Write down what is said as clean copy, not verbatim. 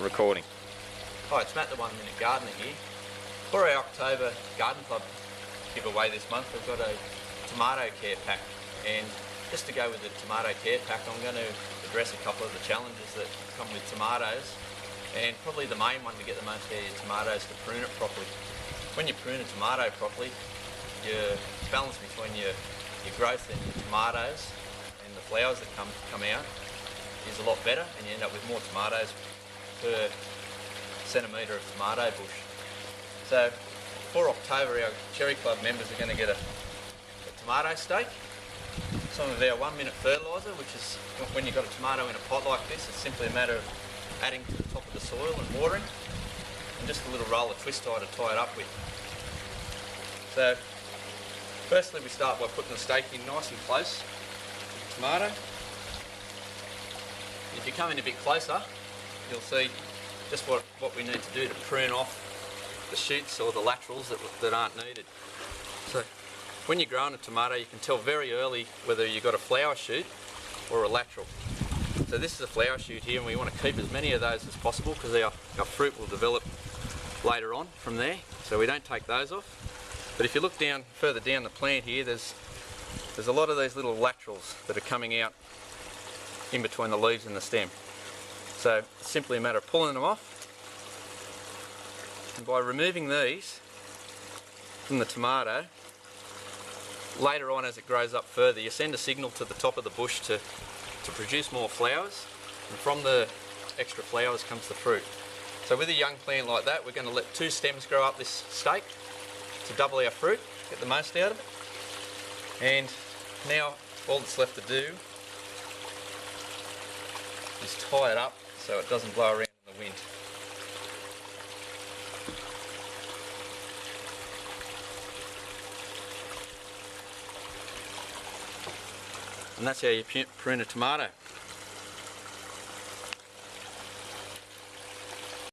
recording. Hi, it's Matt, the 1 Minute Gardener here. For our October Garden Club giveaway this month, we've got a tomato care pack, and just to go with the tomato care pack, I'm going to address a couple of the challenges that come with tomatoes, and probably the main one to get the most out of your tomatoes to prune it properly. When you prune a tomato properly, your balance between your growth and your tomatoes and the flowers that come out is a lot better, and you end up with more tomatoes per centimetre of tomato bush. So for October, our Cherry Club members are going to get a tomato stake, some of our 1 minute fertilizer, which is when you've got a tomato in a pot like this, it's simply a matter of adding to the top of the soil and watering, and just a little roll of twistie to tie it up with. So firstly we start by putting the stake in nice and close to the tomato. If you come in a bit closer, you'll see just what we need to do to prune off the shoots or the laterals that aren't needed. So when you're growing a tomato, you can tell very early whether you've got a flower shoot or a lateral. So this is a flower shoot here, and we want to keep as many of those as possible because our fruit will develop later on from there, so we don't take those off. But if you look down further down the plant here, there's a lot of these little laterals that are coming out in between the leaves and the stem. So it's simply a matter of pulling them off, and by removing these from the tomato, later on as it grows up further, you send a signal to the top of the bush to produce more flowers, and from the extra flowers comes the fruit. So with a young plant like that, we're going to let 2 stems grow up this stake to double our fruit, get the most out of it. And now all that's left to do is tie it up so it doesn't blow around in the wind. And that's how you prune a tomato.